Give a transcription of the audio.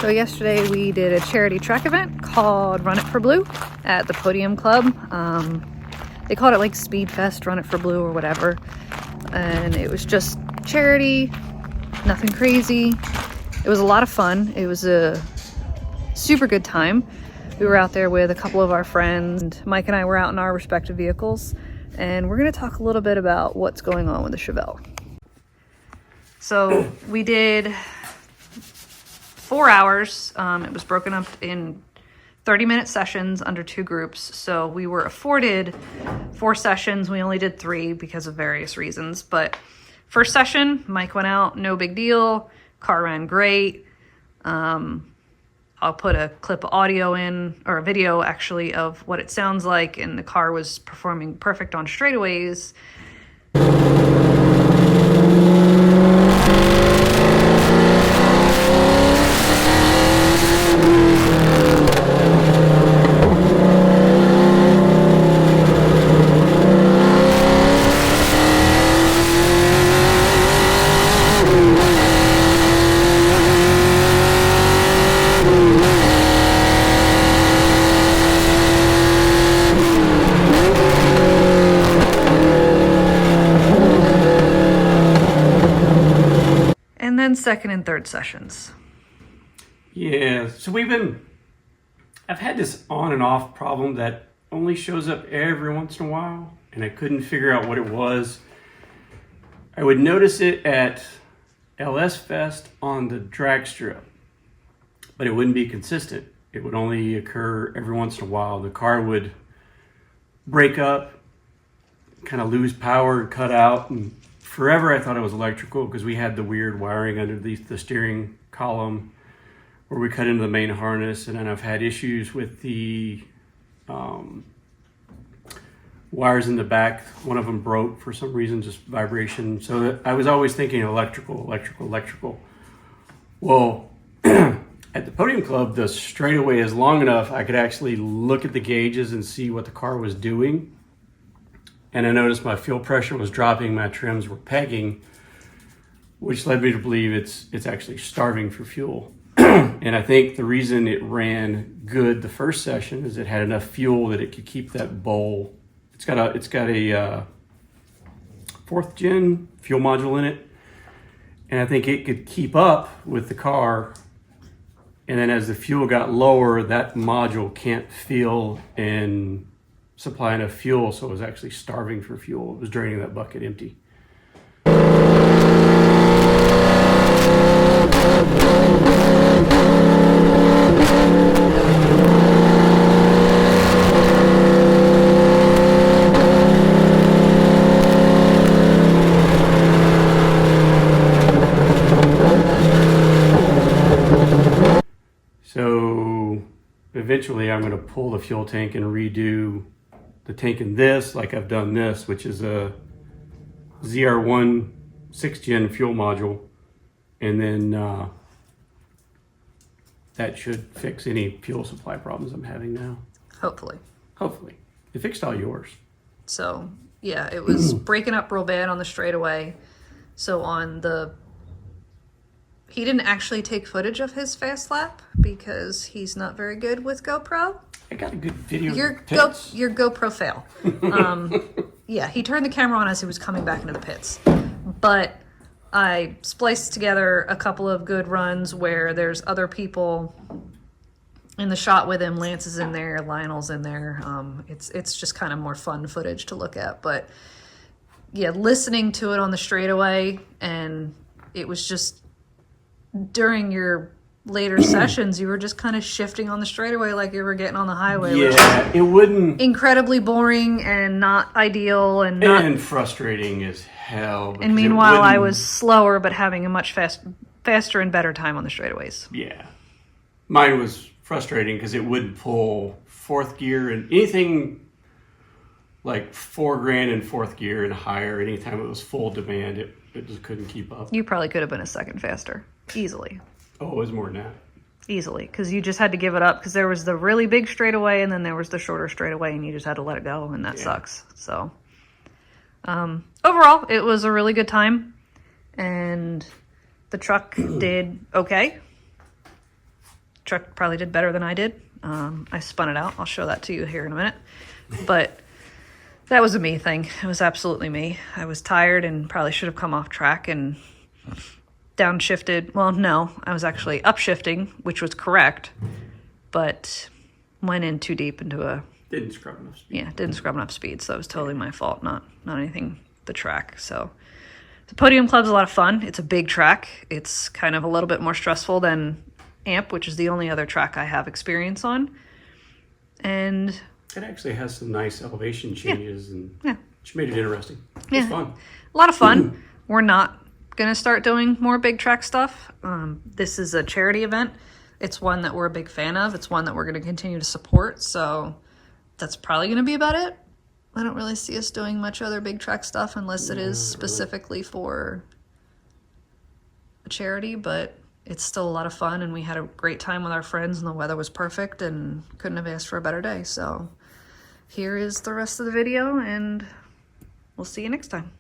So yesterday we did a charity track event called Run It for Blue at the Podium Club. They called it like Speedfest, Run It for Blue or whatever. And it was just charity, nothing crazy. It was a lot of fun. It was a super good time. We were out there with a couple of our friends, and Mike and I were out in our respective vehicles. And we're gonna talk a little bit about what's going on with the Chevelle. So we did 4 hours. It was broken up in 30-minute sessions under 2 groups. So we were afforded 4 sessions. We only did 3 because of various reasons. But first session, Mike went out, no big deal. Car ran great. I'll put a clip of audio in, or a video actually, of what it sounds like. And the car was performing perfect on straightaways. And then second and third sessions. Yeah, so I've had this on and off problem that only shows up every once in a while, and I couldn't figure out what it was. I would notice it at LS Fest on the drag strip, but it wouldn't be consistent. It would only occur every once in a while. The car would break up, kind of lose power, cut out, and forever I thought it was electrical because we had the weird wiring underneath the steering column where we cut into the main harness, and then I've had issues with the wires in the back. One of them broke for some reason, just vibration. So I was always thinking electrical. Well, at the Podium Club, the straightaway is long enough I could actually look at the gauges and see what the car was doing. And I noticed my fuel pressure was dropping, my trims were pegging, which led me to believe it's actually starving for fuel. And I think the reason it ran good the first session is it had enough fuel that it could keep that bowl. It's got a 4th gen fuel module in it, and I think it could keep up with the car. And then as the fuel got lower, that module can't fill and supply enough fuel, so it was actually starving for fuel. It was draining that bucket empty. So eventually I'm going to pull the fuel tank and redo the tank in this, like I've done this, which is a ZR1 6th gen fuel module. And then that should fix any fuel supply problems I'm having now. Hopefully. It fixed all yours. So yeah, it was breaking up real bad on the straightaway. So he didn't actually take footage of his fast lap because he's not very good with GoPro. I got a good video. Your GoPro fail. Yeah, he turned the camera on as he was coming back into the pits. But I spliced together a couple of good runs where there's other people in the shot with him. Lance is in there, Lionel's in there. It's just kind of more fun footage to look at. But yeah, listening to it on the straightaway, and it was just during your later sessions, you were just kind of shifting on the straightaway like you were getting on the highway. Yeah, it wouldn't. Incredibly boring and not ideal and frustrating as hell. And meanwhile, I was slower but having a much faster and better time on the straightaways. Yeah, mine was frustrating because it wouldn't pull 4th gear and anything like $4,000 in 4th gear and higher. Anytime it was full demand, it just couldn't keep up. You probably could have been a second faster easily. Oh, it was more than that. Easily, because you just had to give it up because there was the really big straightaway and then there was the shorter straightaway, and you just had to let it go, and that sucks. So overall, it was a really good time, and the truck did okay. Truck probably did better than I did. I spun it out. I'll show that to you here in a minute. But that was a me thing. It was absolutely me. I was tired and probably should have come off track and downshifted. Well, no, I was actually upshifting, which was correct, but went in too deep into a... Didn't scrub enough speed. Yeah, didn't scrub enough speed, so it was totally my fault, not anything the track. So the Podium Club's a lot of fun. It's a big track. It's kind of a little bit more stressful than Amp, which is the only other track I have experience on. And it actually has some nice elevation changes, and which made it interesting. Yeah. It's fun. A lot of fun. We're not going to start doing more big track stuff. This is a charity event. It's one that we're a big fan of. It's one that we're going to continue to support. So that's probably going to be about it. I don't really see us doing much other big track stuff unless it is specifically for a charity, but it's still a lot of fun, and we had a great time with our friends, and the weather was perfect, and couldn't have asked for a better day. So here is the rest of the video, and we'll see you next time.